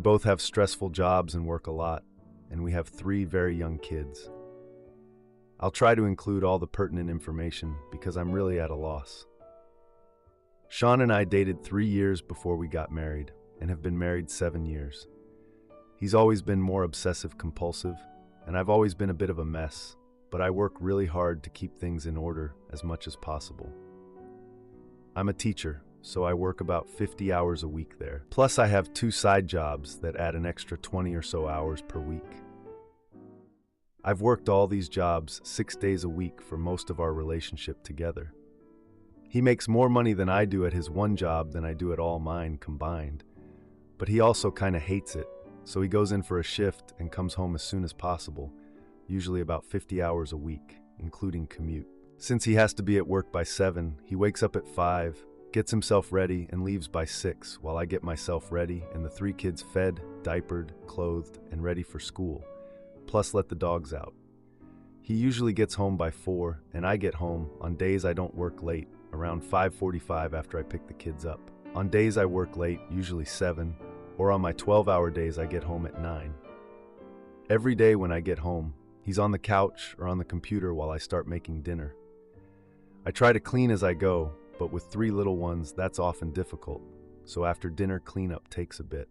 both have stressful jobs and work a lot, and we have 3 very young kids. I'll try to include all the pertinent information because I'm really at a loss. Sean and I dated 3 years before we got married and have been married 7 years. He's always been more obsessive-compulsive, and I've always been a bit of a mess, but I work really hard to keep things in order as much as possible. I'm a teacher, so I work about 50 hours a week there. Plus, I have 2 side jobs that add an extra 20 or so hours per week. I've worked all these jobs 6 days a week for most of our relationship together. He makes more money than I do at his one job than I do at all mine combined, but he also kind of hates it, so he goes in for a shift and comes home as soon as possible, usually about 50 hours a week, including commute. Since he has to be at work by 7, he wakes up at 5, gets himself ready, and leaves by 6 while I get myself ready and the 3 kids fed, diapered, clothed, and ready for school, plus let the dogs out. He usually gets home by 4, and I get home, on days I don't work late, around 5:45 after I pick the kids up. On days I work late, usually 7, or on my 12-hour days I get home at 9. Every day when I get home, he's on the couch or on the computer while I start making dinner. I try to clean as I go, but with 3 little ones, that's often difficult, so after dinner cleanup takes a bit.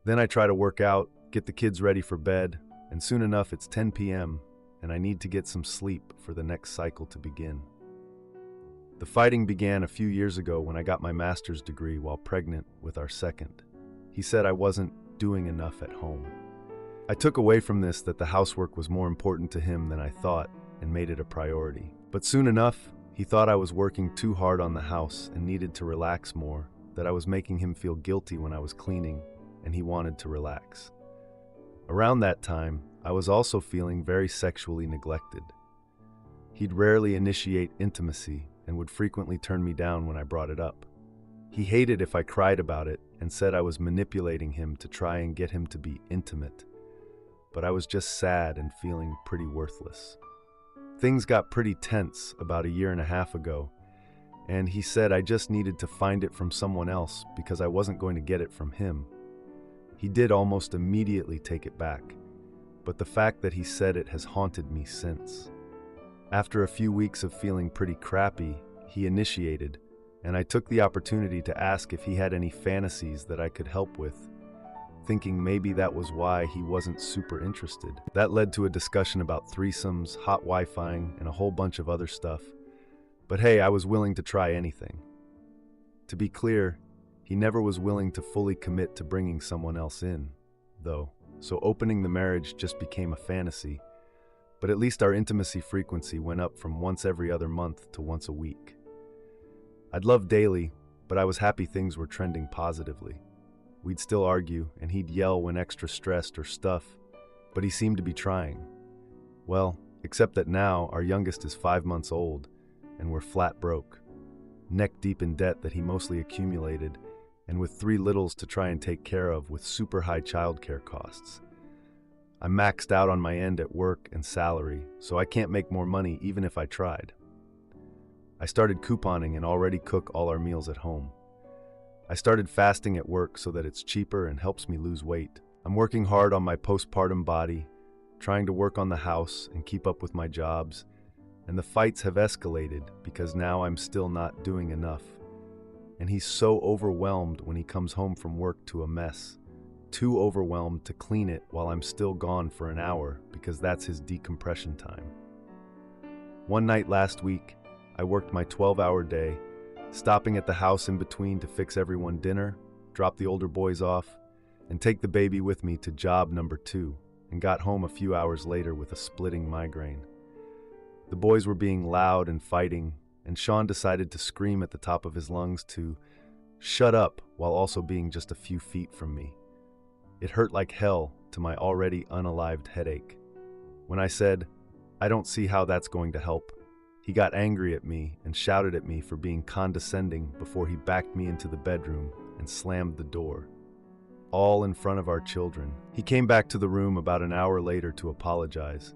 Then I try to work out, get the kids ready for bed, and soon enough it's 10 p.m., and I need to get some sleep for the next cycle to begin. The fighting began a few years ago when I got my master's degree while pregnant with our second. He said I wasn't doing enough at home. I took away from this that the housework was more important to him than I thought and made it a priority. But soon enough, he thought I was working too hard on the house and needed to relax more, that I was making him feel guilty when I was cleaning, and he wanted to relax. Around that time, I was also feeling very sexually neglected. He'd rarely initiate intimacy and would frequently turn me down when I brought it up. He hated if I cried about it and said I was manipulating him to try and get him to be intimate. But I was just sad and feeling pretty worthless. Things got pretty tense about 1.5 years ago, and he said I just needed to find it from someone else because I wasn't going to get it from him. He did almost immediately take it back, but the fact that he said it has haunted me since. After a few weeks of feeling pretty crappy, he initiated, and I took the opportunity to ask if he had any fantasies that I could help with, thinking maybe that was why he wasn't super interested. That led to a discussion about threesomes, hot Wi-Fiing, and a whole bunch of other stuff. But hey, I was willing to try anything. To be clear, he never was willing to fully commit to bringing someone else in, though, so opening the marriage just became a fantasy. But at least our intimacy frequency went up from once every other month to once a week. I'd love daily, but I was happy things were trending positively. We'd still argue, and he'd yell when extra stressed or stuff, but he seemed to be trying. Well, except that now our youngest is 5 months old, and we're flat broke, neck deep in debt that he mostly accumulated, and with 3 littles to try and take care of with super high childcare costs. I'm maxed out on my end at work and salary, so I can't make more money even if I tried. I started couponing and already cook all our meals at home. I started fasting at work so that it's cheaper and helps me lose weight. I'm working hard on my postpartum body, trying to work on the house and keep up with my jobs, and the fights have escalated because now I'm still not doing enough. And he's so overwhelmed when he comes home from work to a mess. Too overwhelmed to clean it while I'm still gone for an hour because that's his decompression time. One night last week, I worked my 12-hour day, stopping at the house in between to fix everyone dinner, drop the older boys off, and take the baby with me to job number 2, and got home a few hours later with a splitting migraine. The boys were being loud and fighting, and Sean decided to scream at the top of his lungs to shut up while also being just a few feet from me. It hurt like hell to my already unalived headache. When I said, "I don't see how that's going to help," he got angry at me and shouted at me for being condescending before he backed me into the bedroom and slammed the door. All in front of our children. He came back to the room about an hour later to apologize,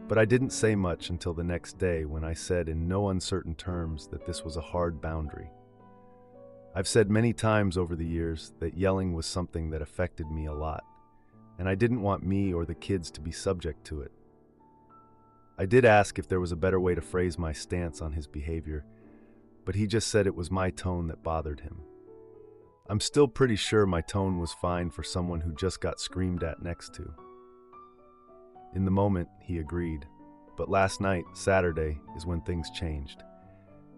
but I didn't say much until the next day when I said in no uncertain terms that this was a hard boundary. I've said many times over the years that yelling was something that affected me a lot, and I didn't want me or the kids to be subject to it. I did ask if there was a better way to phrase my stance on his behavior, but he just said it was my tone that bothered him. I'm still pretty sure my tone was fine for someone who just got screamed at next to. In the moment, he agreed, but last night, Saturday, is when things changed.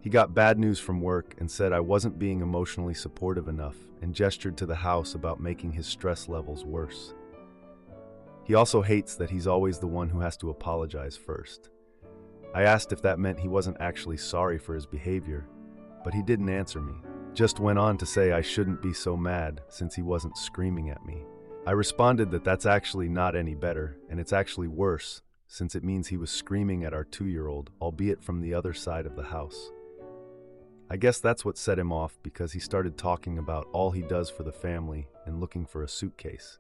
He got bad news from work and said I wasn't being emotionally supportive enough and gestured to the house about making his stress levels worse. He also hates that he's always the one who has to apologize first. I asked if that meant he wasn't actually sorry for his behavior, but he didn't answer me. Just went on to say I shouldn't be so mad since he wasn't screaming at me. I responded that that's actually not any better, and it's actually worse, since it means he was screaming at our 2-year-old, albeit from the other side of the house. I guess that's what set him off, because he started talking about all he does for the family and looking for a suitcase.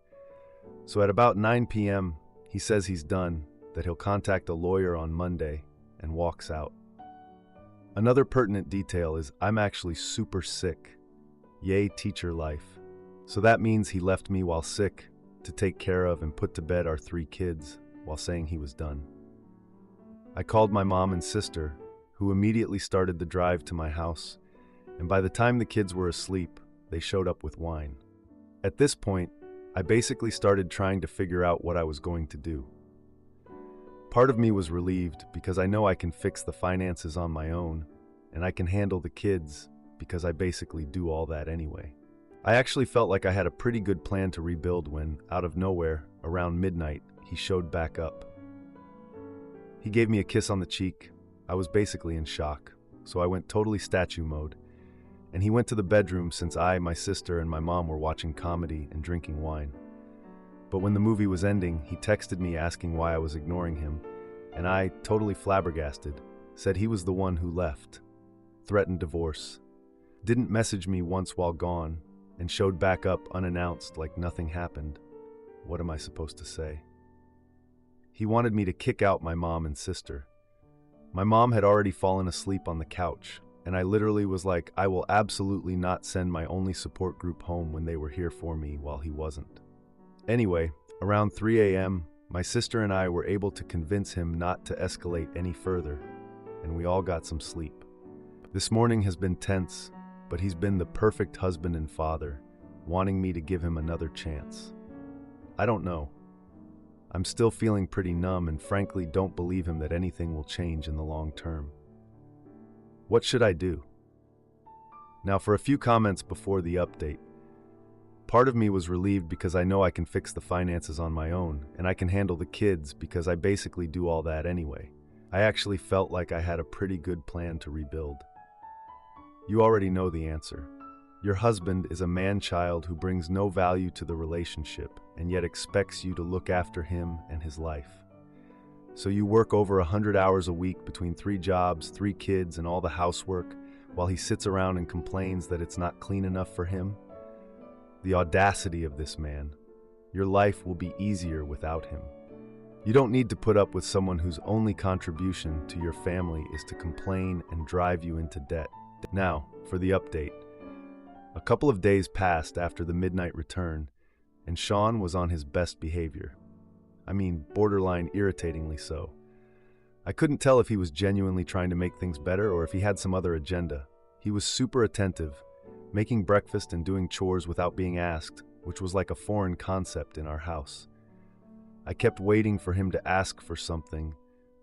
So at about 9 p.m., he says he's done, that he'll contact a lawyer on Monday, and walks out. Another pertinent detail is I'm actually super sick. Yay, teacher life. So that means he left me while sick to take care of and put to bed our 3 kids while saying he was done. I called my mom and sister, who immediately started the drive to my house, and by the time the kids were asleep, they showed up with wine. At this point, I basically started trying to figure out what I was going to do. Part of me was relieved because I know I can fix the finances on my own, and I can handle the kids because I basically do all that anyway. I actually felt like I had a pretty good plan to rebuild when, out of nowhere, around midnight, he showed back up. He gave me a kiss on the cheek. I was basically in shock, so I went totally statue mode, and he went to the bedroom since I, my sister, and my mom were watching comedy and drinking wine. But when the movie was ending, he texted me asking why I was ignoring him, and I, totally flabbergasted, said he was the one who left, threatened divorce, didn't message me once while gone, and showed back up unannounced like nothing happened. What am I supposed to say? He wanted me to kick out my mom and sister. My mom had already fallen asleep on the couch, and I literally was like, I will absolutely not send my only support group home when they were here for me while he wasn't. Anyway, around 3 a.m., my sister and I were able to convince him not to escalate any further, and we all got some sleep. This morning has been tense, but he's been the perfect husband and father, wanting me to give him another chance. I don't know. I'm still feeling pretty numb and frankly don't believe him that anything will change in the long term. What should I do? Now, for a few comments before the update. Part of me was relieved because I know I can fix the finances on my own, and I can handle the kids because I basically do all that anyway. I actually felt like I had a pretty good plan to rebuild. You already know the answer. Your husband is a man-child who brings no value to the relationship and yet expects you to look after him and his life. So you work over 100 hours a week between 3 jobs, 3 kids, and all the housework while he sits around and complains that it's not clean enough for him? The audacity of this man. Your life will be easier without him. You don't need to put up with someone whose only contribution to your family is to complain and drive you into debt. Now, for the update. A couple of days passed after the midnight return, and Sean was on his best behavior. I mean, borderline irritatingly so. I couldn't tell if he was genuinely trying to make things better or if he had some other agenda. He was super attentive, making breakfast and doing chores without being asked, which was like a foreign concept in our house. I kept waiting for him to ask for something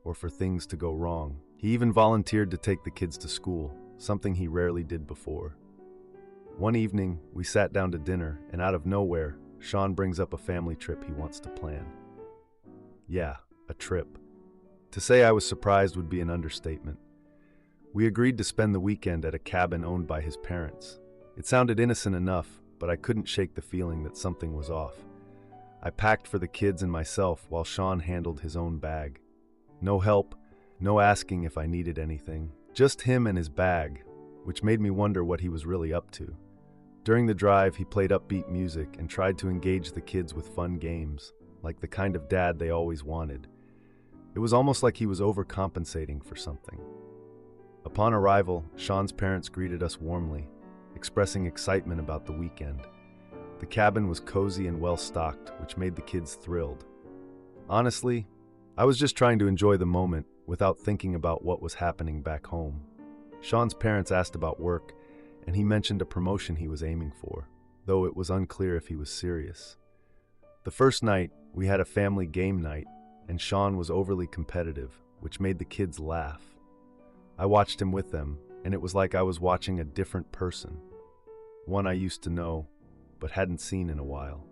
or for things to go wrong. He even volunteered to take the kids to school, something he rarely did before. One evening, we sat down to dinner, and out of nowhere, Sean brings up a family trip he wants to plan. Yeah, a trip. To say I was surprised would be an understatement. We agreed to spend the weekend at a cabin owned by his parents. It sounded innocent enough, but I couldn't shake the feeling that something was off. I packed for the kids and myself while Sean handled his own bag. No help, no asking if I needed anything. Just him and his bag, which made me wonder what he was really up to. During the drive, he played upbeat music and tried to engage the kids with fun games, like the kind of dad they always wanted. It was almost like he was overcompensating for something. Upon arrival, Sean's parents greeted us warmly, expressing excitement about the weekend. The cabin was cozy and well-stocked, which made the kids thrilled. Honestly, I was just trying to enjoy the moment without thinking about what was happening back home. Sean's parents asked about work, and he mentioned a promotion he was aiming for, though it was unclear if he was serious. The first night, we had a family game night, and Sean was overly competitive, which made the kids laugh. I watched him with them, and it was like I was watching a different person, one I used to know, but hadn't seen in a while.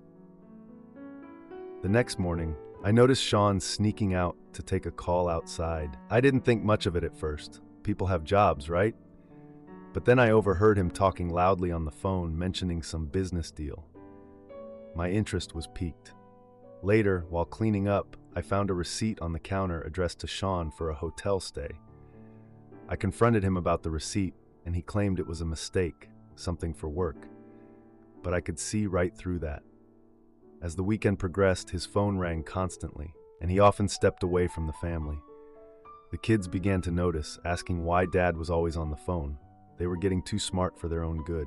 The next morning, I noticed Sean sneaking out to take a call outside. I didn't think much of it at first. People have jobs, right? But then I overheard him talking loudly on the phone, mentioning some business deal. My interest was piqued. Later, while cleaning up, I found a receipt on the counter addressed to Sean for a hotel stay. I confronted him about the receipt, and he claimed it was a mistake, something for work. But I could see right through that. As the weekend progressed, his phone rang constantly, and he often stepped away from the family. The kids began to notice, asking why Dad was always on the phone. They were getting too smart for their own good.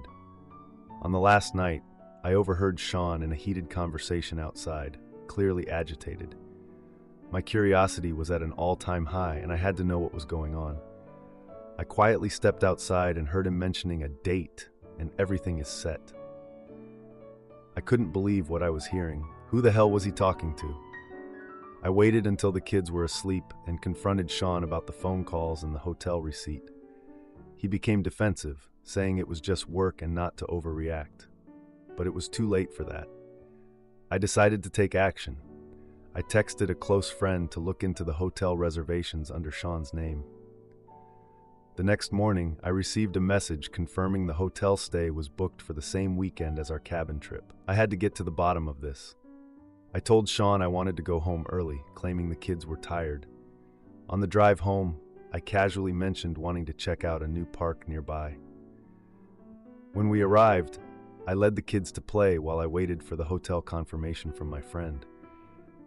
On the last night, I overheard Sean in a heated conversation outside, clearly agitated. My curiosity was at an all-time high, and I had to know what was going on. I quietly stepped outside and heard him mentioning a date, and everything is set. I couldn't believe what I was hearing. Who the hell was he talking to? I waited until the kids were asleep and confronted Sean about the phone calls and the hotel receipt. He became defensive, saying it was just work and not to overreact. But it was too late for that. I decided to take action. I texted a close friend to look into the hotel reservations under Sean's name. The next morning, I received a message confirming the hotel stay was booked for the same weekend as our cabin trip. I had to get to the bottom of this. I told Sean I wanted to go home early, claiming the kids were tired. On the drive home, I casually mentioned wanting to check out a new park nearby. When we arrived, I led the kids to play while I waited for the hotel confirmation from my friend.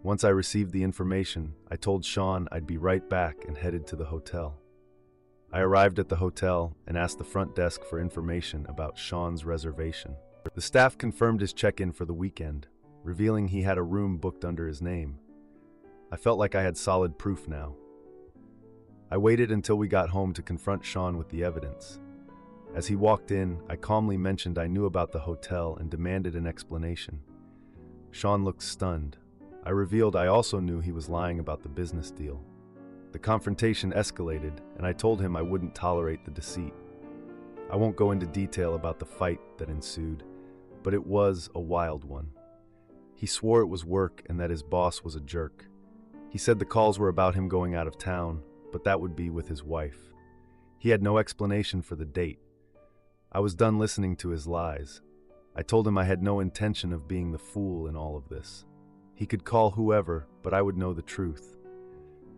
Once I received the information, I told Sean I'd be right back and headed to the hotel. I arrived at the hotel and asked the front desk for information about Sean's reservation. The staff confirmed his check-in for the weekend, revealing he had a room booked under his name. I felt like I had solid proof now. I waited until we got home to confront Sean with the evidence. As he walked in, I calmly mentioned I knew about the hotel and demanded an explanation. Sean looked stunned. I revealed I also knew he was lying about the business deal. The confrontation escalated, and I told him I wouldn't tolerate the deceit. I won't go into detail about the fight that ensued, but it was a wild one. He swore it was work and that his boss was a jerk. He said the calls were about him going out of town, but that would be with his wife. He had no explanation for the date. I was done listening to his lies. I told him I had no intention of being the fool in all of this. He could call whoever, but I would know the truth.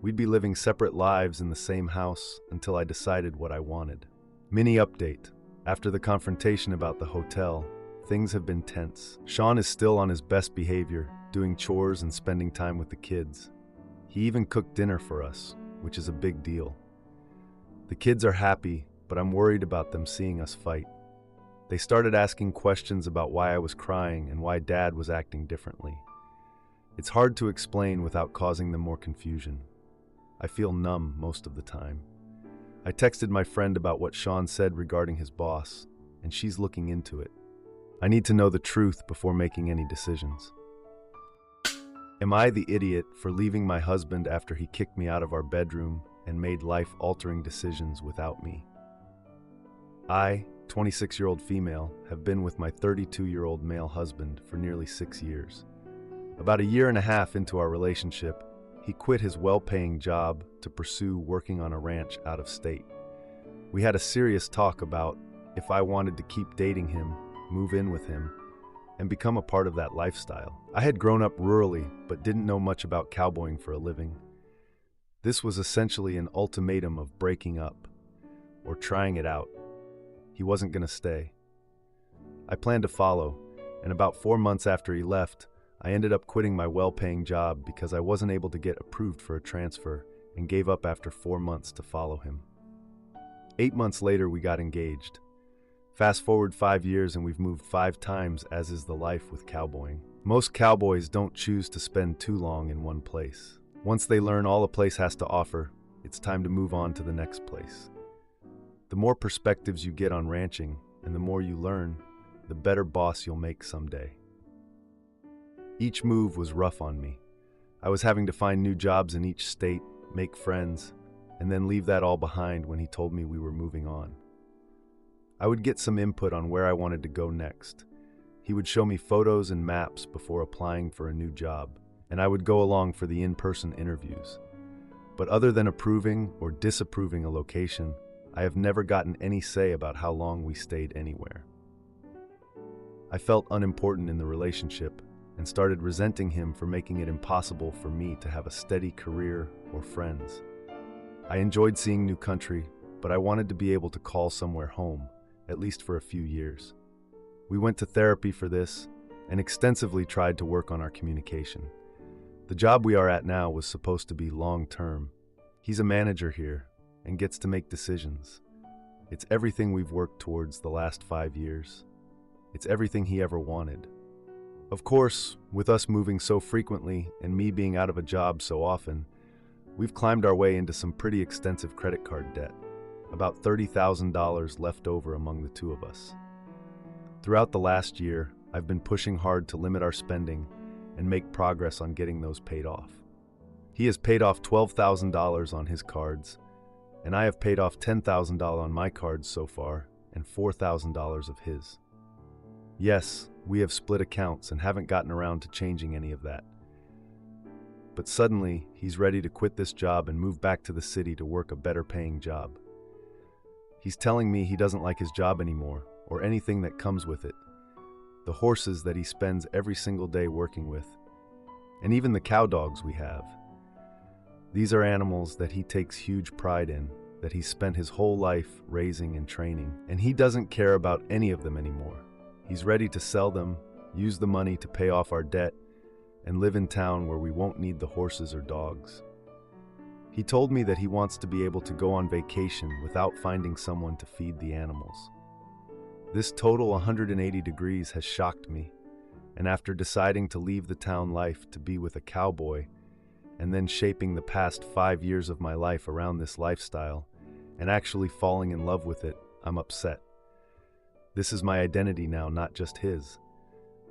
We'd be living separate lives in the same house until I decided what I wanted. Mini update. After the confrontation about the hotel, things have been tense. Sean is still on his best behavior, doing chores and spending time with the kids. He even cooked dinner for us, which is a big deal. The kids are happy, but I'm worried about them seeing us fight. They started asking questions about why I was crying and why Dad was acting differently. It's hard to explain without causing them more confusion. I feel numb most of the time. I texted my friend about what Sean said regarding his boss, and she's looking into it. I need to know the truth before making any decisions. Am I the idiot for leaving my husband after he kicked me out of our bedroom and made life-altering decisions without me? I, 26-year-old female, have been with my 32-year-old male husband for nearly 6 years. About a year and a half into our relationship, he quit his well-paying job to pursue working on a ranch out of state. We had a serious talk about if I wanted to keep dating him, move in with him, and become a part of that lifestyle. I had grown up rurally, but didn't know much about cowboying for a living. This was essentially an ultimatum of breaking up, or trying it out. He wasn't going to stay. I planned to follow, and about 4 months after he left, I ended up quitting my well-paying job because I wasn't able to get approved for a transfer and gave up after 4 months to follow him. 8 months later, we got engaged. Fast forward 5 years and we've moved 5 times, as is the life with cowboying. Most cowboys don't choose to spend too long in one place. Once they learn all a place has to offer, it's time to move on to the next place. The more perspectives you get on ranching and the more you learn, the better boss you'll make someday. Each move was rough on me. I was having to find new jobs in each state, make friends, and then leave that all behind when he told me we were moving on. I would get some input on where I wanted to go next. He would show me photos and maps before applying for a new job, and I would go along for the in-person interviews. But other than approving or disapproving a location, I have never gotten any say about how long we stayed anywhere. I felt unimportant in the relationship and started resenting him for making it impossible for me to have a steady career or friends. I enjoyed seeing new country, but I wanted to be able to call somewhere home, at least for a few years. We went to therapy for this and extensively tried to work on our communication. The job we are at now was supposed to be long-term. He's a manager here and gets to make decisions. It's everything we've worked towards the last 5 years. It's everything he ever wanted. Of course, with us moving so frequently and me being out of a job so often, we've climbed our way into some pretty extensive credit card debt, about $30,000 left over among the two of us. Throughout the last year, I've been pushing hard to limit our spending and make progress on getting those paid off. He has paid off $12,000 on his cards, and I have paid off $10,000 on my cards so far and $4,000 of his. Yes, we have split accounts and haven't gotten around to changing any of that. But suddenly, he's ready to quit this job and move back to the city to work a better paying job. He's telling me he doesn't like his job anymore, or anything that comes with it. The horses that he spends every single day working with, and even the cow dogs we have. These are animals that he takes huge pride in, that he's spent his whole life raising and training, and he doesn't care about any of them anymore. He's ready to sell them, use the money to pay off our debt, and live in town where we won't need the horses or dogs. He told me that he wants to be able to go on vacation without finding someone to feed the animals. This total 180 degrees has shocked me, and after deciding to leave the town life to be with a cowboy, and then shaping the past 5 years of my life around this lifestyle, and actually falling in love with it, I'm upset. This is my identity now, not just his.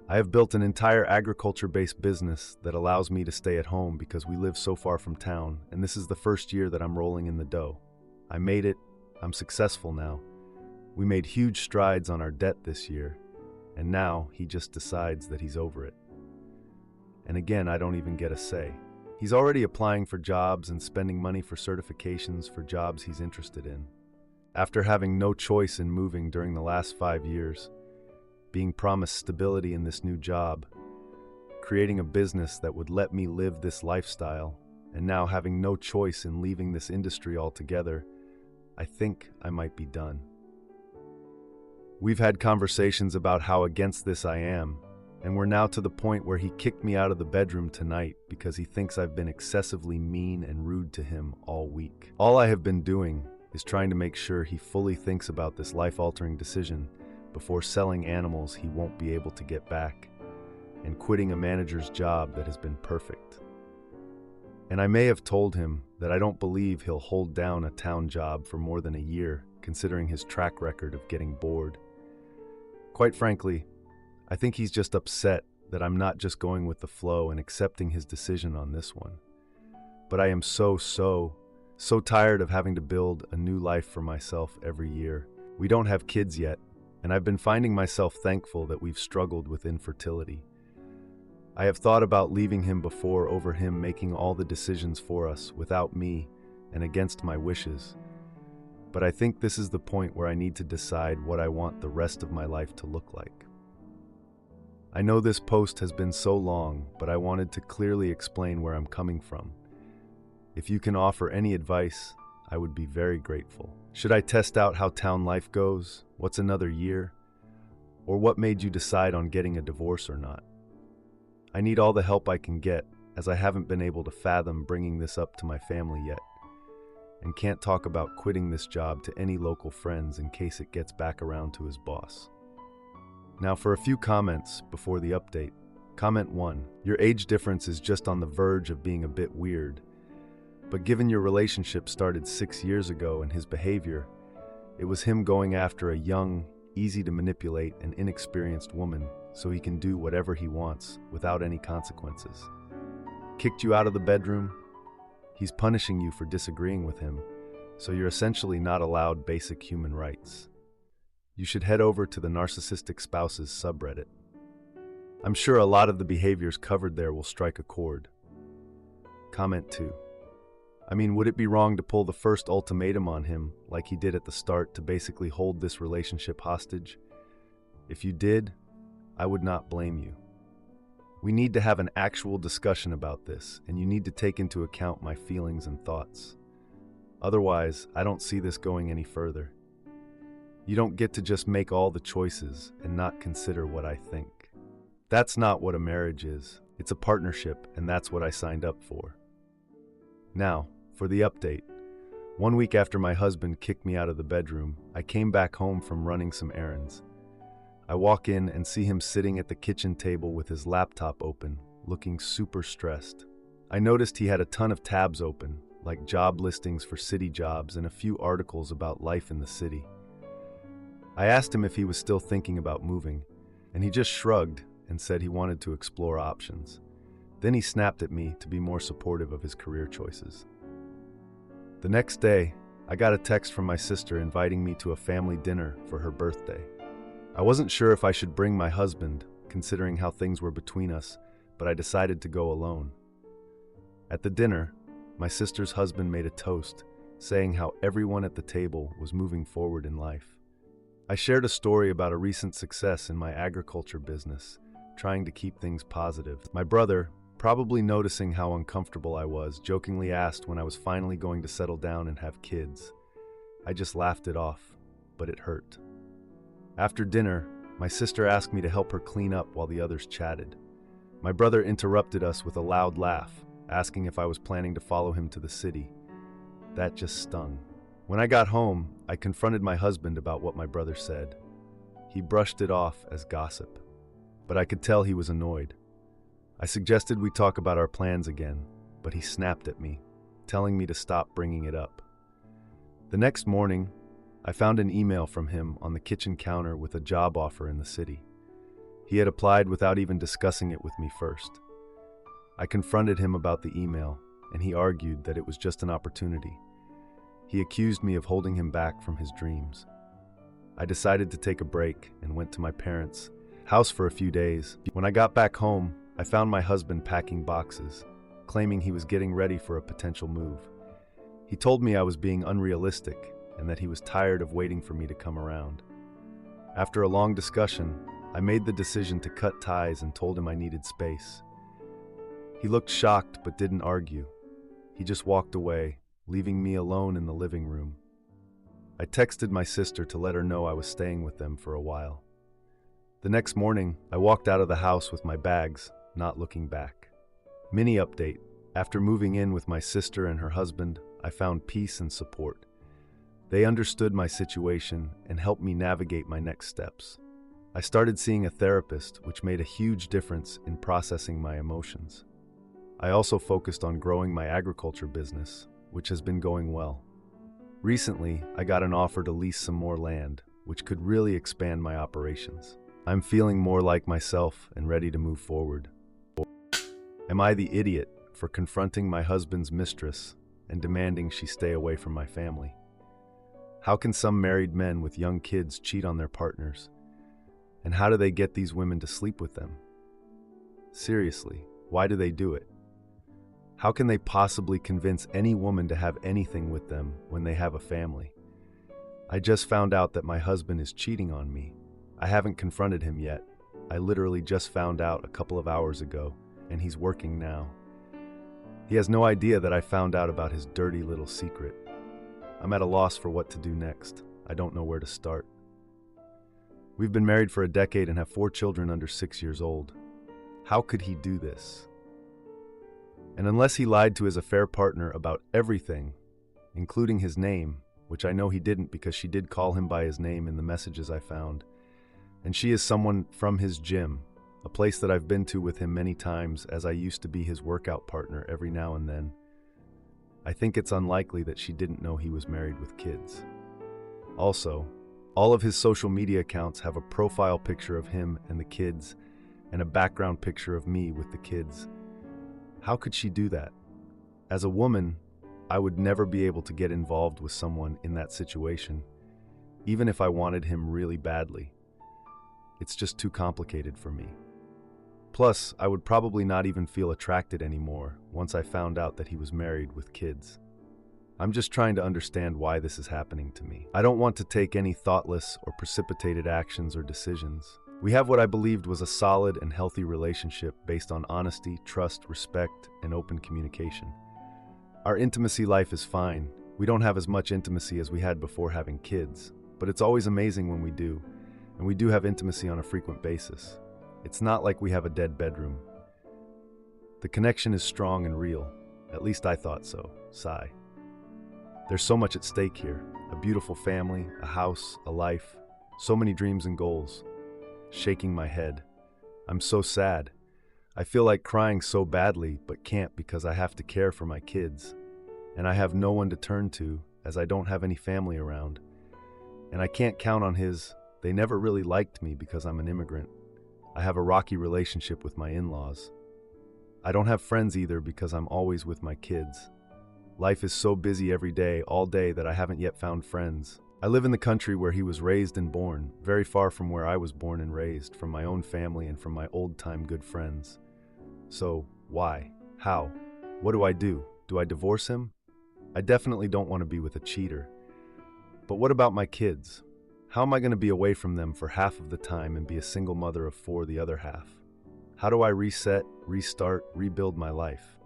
I have built an entire agriculture-based business that allows me to stay at home because we live so far from town, and this is the first year that I'm rolling in the dough. I made it. I'm successful now. We made huge strides on our debt this year, and now he just decides that he's over it. And again, I don't even get a say. He's already applying for jobs and spending money for certifications for jobs he's interested in. After having no choice in moving during the last 5 years, being promised stability in this new job, creating a business that would let me live this lifestyle, and now having no choice in leaving this industry altogether, I think I might be done. We've had conversations about how against this I am, and we're now to the point where he kicked me out of the bedroom tonight because he thinks I've been excessively mean and rude to him all week. All I have been doing is trying to make sure he fully thinks about this life-altering decision before selling animals he won't be able to get back and quitting a manager's job that has been perfect. And I may have told him that I don't believe he'll hold down a town job for more than a year, considering his track record of getting bored. Quite frankly, I think he's just upset that I'm not just going with the flow and accepting his decision on this one. But I am so tired of having to build a new life for myself every year. We don't have kids yet, and I've been finding myself thankful that we've struggled with infertility. I have thought about leaving him before over him making all the decisions for us without me and against my wishes. But I think this is the point where I need to decide what I want the rest of my life to look like. I know this post has been so long, but I wanted to clearly explain where I'm coming from. If you can offer any advice, I would be very grateful. Should I test out how town life goes? What's another year? Or what made you decide on getting a divorce or not? I need all the help I can get, as I haven't been able to fathom bringing this up to my family yet. and can't talk about quitting this job to any local friends in case it gets back around to his boss. Now for a few comments before the update. Comment 1. Your age difference is just on the verge of being a bit weird, but given your relationship started 6 years ago and his behavior, it was him going after a young, easy to manipulate and inexperienced woman so he can do whatever he wants without any consequences. Kicked you out of the bedroom? He's punishing you for disagreeing with him, so you're essentially not allowed basic human rights. You should head over to the Narcissistic Spouses subreddit. I'm sure a lot of the behaviors covered there will strike a chord. Comment 2. I mean, would it be wrong to pull the first ultimatum on him, like he did at the start, to basically hold this relationship hostage? If you did, I would not blame you. We need to have an actual discussion about this, and you need to take into account my feelings and thoughts. Otherwise, I don't see this going any further. You don't get to just make all the choices and not consider what I think. That's not what a marriage is. It's a partnership, and that's what I signed up for. Now, for the update. 1 week after my husband kicked me out of the bedroom, I came back home from running some errands. I walk in and see him sitting at the kitchen table with his laptop open, looking super stressed. I noticed he had a ton of tabs open, like job listings for city jobs and a few articles about life in the city. I asked him if he was still thinking about moving, and he just shrugged and said he wanted to explore options. Then he snapped at me to be more supportive of his career choices. The next day, I got a text from my sister inviting me to a family dinner for her birthday. I wasn't sure if I should bring my husband, considering how things were between us, but I decided to go alone. At the dinner, my sister's husband made a toast, saying how everyone at the table was moving forward in life. I shared a story about a recent success in my agriculture business, trying to keep things positive. My brother, probably noticing how uncomfortable I was, jokingly asked when I was finally going to settle down and have kids. I just laughed it off, but it hurt. After dinner, my sister asked me to help her clean up while the others chatted. My brother interrupted us with a loud laugh, asking if I was planning to follow him to the city. That just stung. When I got home, I confronted my husband about what my brother said. He brushed it off as gossip, but I could tell he was annoyed. I suggested we talk about our plans again, but he snapped at me, telling me to stop bringing it up. The next morning, I found an email from him on the kitchen counter with a job offer in the city. He had applied without even discussing it with me first. I confronted him about the email, and he argued that it was just an opportunity. He accused me of holding him back from his dreams. I decided to take a break and went to my parents' house for a few days. When I got back home, I found my husband packing boxes, claiming he was getting ready for a potential move. He told me I was being unrealistic and that he was tired of waiting for me to come around. After a long discussion, I made the decision to cut ties and told him I needed space. He looked shocked but didn't argue. He just walked away, leaving me alone in the living room. I texted my sister to let her know I was staying with them for a while. The next morning, I walked out of the house with my bags, not looking back. Mini update. After moving in with my sister and her husband, I found peace and support. They understood my situation and helped me navigate my next steps. I started seeing a therapist, which made a huge difference in processing my emotions. I also focused on growing my agriculture business, which has been going well. Recently, I got an offer to lease some more land, which could really expand my operations. I'm feeling more like myself and ready to move forward. Am I the idiot for confronting my husband's mistress and demanding she stay away from my family? How can some married men with young kids cheat on their partners? And how do they get these women to sleep with them? Seriously, why do they do it? How can they possibly convince any woman to have anything with them when they have a family? I just found out that my husband is cheating on me. I haven't confronted him yet. I literally just found out a couple of hours ago, and he's working now. He has no idea that I found out about his dirty little secret. I'm at a loss for what to do next. I don't know where to start. We've been married for a decade and have 4 children under 6 years old. How could he do this? And unless he lied to his affair partner about everything, including his name, which I know he didn't because she did call him by his name in the messages I found. And she is someone from his gym, a place that I've been to with him many times as I used to be his workout partner every now and then. I think it's unlikely that she didn't know he was married with kids. Also, all of his social media accounts have a profile picture of him and the kids and a background picture of me with the kids. How could she do that? As a woman, I would never be able to get involved with someone in that situation, even if I wanted him really badly. It's just too complicated for me. Plus, I would probably not even feel attracted anymore once I found out that he was married with kids. I'm just trying to understand why this is happening to me. I don't want to take any thoughtless or precipitated actions or decisions. We have what I believed was a solid and healthy relationship based on honesty, trust, respect, and open communication. Our intimacy life is fine. We don't have as much intimacy as we had before having kids, but it's always amazing when we do, and we do have intimacy on a frequent basis. It's not like we have a dead bedroom. The connection is strong and real. At least I thought so. Sigh. There's so much at stake here. A beautiful family, a house, a life, so many dreams and goals. Shaking my head. I'm so sad. I feel like crying so badly, but can't because I have to care for my kids. And I have no one to turn to, as I don't have any family around. And I can't count on his. They never really liked me because I'm an immigrant. I have a rocky relationship with my in-laws. I don't have friends either because I'm always with my kids. Life is so busy every day, all day, that I haven't yet found friends. I live in the country where he was raised and born, very far from where I was born and raised, from my own family and from my old-time good friends. So, why? How? What do I do? Do I divorce him? I definitely don't want to be with a cheater. But what about my kids? How am I going to be away from them for half of the time and be a single mother of 4 the other half? How do I reset, restart, rebuild my life?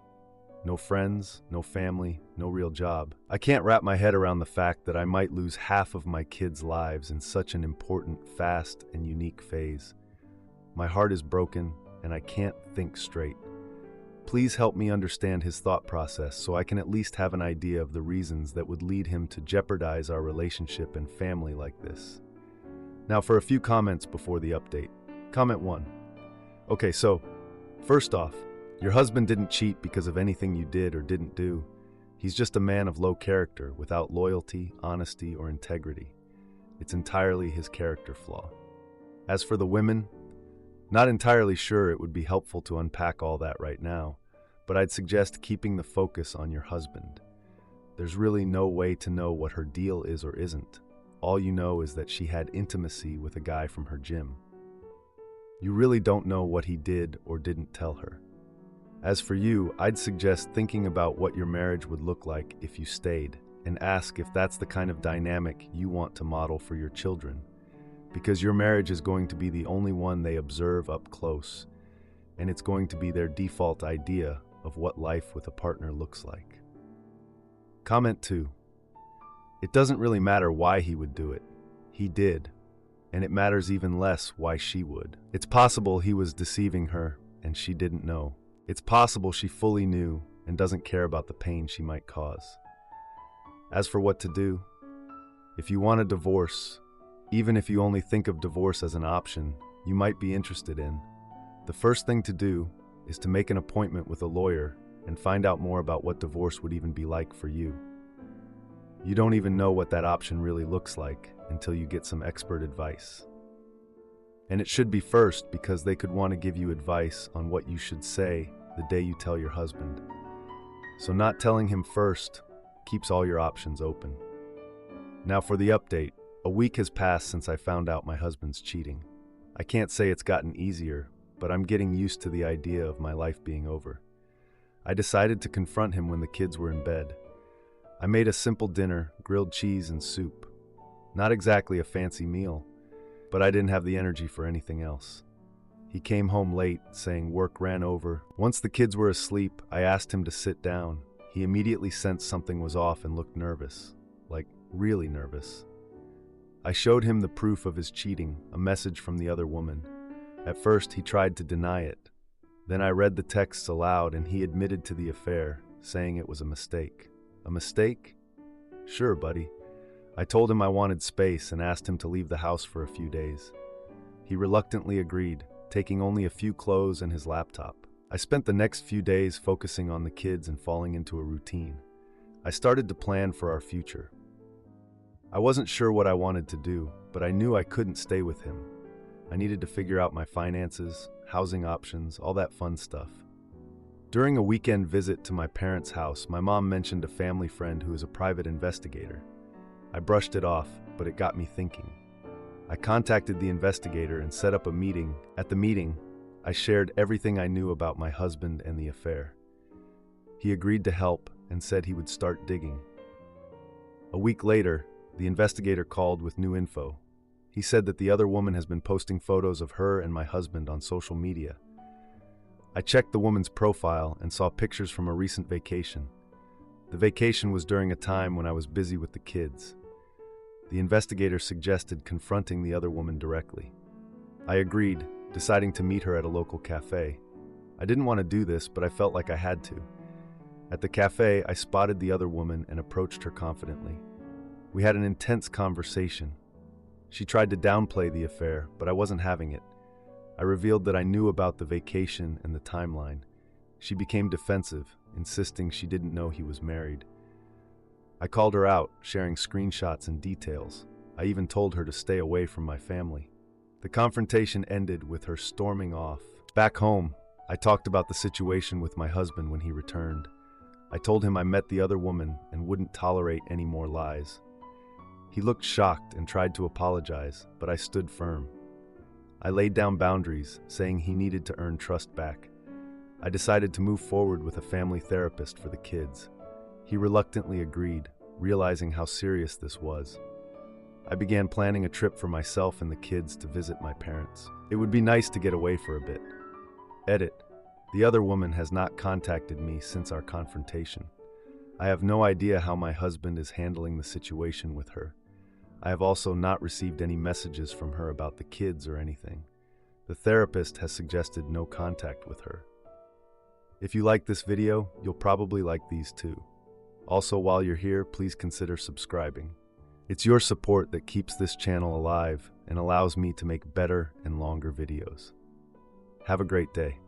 No friends, no family, no real job. I can't wrap my head around the fact that I might lose half of my kids' lives in such an important, fast, and unique phase. My heart is broken, and I can't think straight. Please help me understand his thought process so I can at least have an idea of the reasons that would lead him to jeopardize our relationship and family like this. Now for a few comments before the update. Comment 1. Okay, so, first off, your husband didn't cheat because of anything you did or didn't do. He's just a man of low character, without loyalty, honesty, or integrity. It's entirely his character flaw. As for the women, not entirely sure it would be helpful to unpack all that right now, but I'd suggest keeping the focus on your husband. There's really no way to know what her deal is or isn't. All you know is that she had intimacy with a guy from her gym. You really don't know what he did or didn't tell her. As for you, I'd suggest thinking about what your marriage would look like if you stayed, and ask if that's the kind of dynamic you want to model for your children, because your marriage is going to be the only one they observe up close, and it's going to be their default idea of what life with a partner looks like. Comment 2. It doesn't really matter why he would do it. He did, and it matters even less why she would. It's possible he was deceiving her, and she didn't know. It's possible she fully knew and doesn't care about the pain she might cause. As for what to do, if you want a divorce, even if you only think of divorce as an option you might be interested in, the first thing to do is to make an appointment with a lawyer and find out more about what divorce would even be like for you. You don't even know what that option really looks like until you get some expert advice. And it should be first because they could want to give you advice on what you should say the day you tell your husband. So not telling him first keeps all your options open. Now for the update. A week has passed since I found out my husband's cheating. I can't say it's gotten easier, but I'm getting used to the idea of my life being over. I decided to confront him when the kids were in bed. I made a simple dinner, grilled cheese and soup. Not exactly a fancy meal, but I didn't have the energy for anything else. He came home late, saying work ran over. Once the kids were asleep, I asked him to sit down. He immediately sensed something was off and looked nervous, like really nervous. I showed him the proof of his cheating, a message from the other woman. At first, he tried to deny it. Then I read the texts aloud and he admitted to the affair, saying it was a mistake. A mistake? Sure, buddy. I told him I wanted space and asked him to leave the house for a few days. He reluctantly agreed, taking only a few clothes and his laptop. I spent the next few days focusing on the kids and falling into a routine. I started to plan for our future. I wasn't sure what I wanted to do, but I knew I couldn't stay with him. I needed to figure out my finances, housing options, all that fun stuff. During a weekend visit to my parents' house, my mom mentioned a family friend who is a private investigator. I brushed it off, but it got me thinking. I contacted the investigator and set up a meeting. At the meeting, I shared everything I knew about my husband and the affair. He agreed to help and said he would start digging. A week later, the investigator called with new info. He said that the other woman has been posting photos of her and my husband on social media. I checked the woman's profile and saw pictures from a recent vacation. The vacation was during a time when I was busy with the kids. The investigator suggested confronting the other woman directly. I agreed, deciding to meet her at a local cafe. I didn't want to do this, but I felt like I had to. At the cafe, I spotted the other woman and approached her confidently. We had an intense conversation. She tried to downplay the affair, but I wasn't having it. I revealed that I knew about the vacation and the timeline. She became defensive, insisting she didn't know he was married. I called her out, sharing screenshots and details. I even told her to stay away from my family. The confrontation ended with her storming off. Back home, I talked about the situation with my husband when he returned. I told him I met the other woman and wouldn't tolerate any more lies. He looked shocked and tried to apologize, but I stood firm. I laid down boundaries, saying he needed to earn trust back. I decided to move forward with a family therapist for the kids. He reluctantly agreed, realizing how serious this was. I began planning a trip for myself and the kids to visit my parents. It would be nice to get away for a bit. Edit. The other woman has not contacted me since our confrontation. I have no idea how my husband is handling the situation with her. I have also not received any messages from her about the kids or anything. The therapist has suggested no contact with her. If you like this video, you'll probably like these too. Also, while you're here, please consider subscribing. It's your support that keeps this channel alive and allows me to make better and longer videos. Have a great day.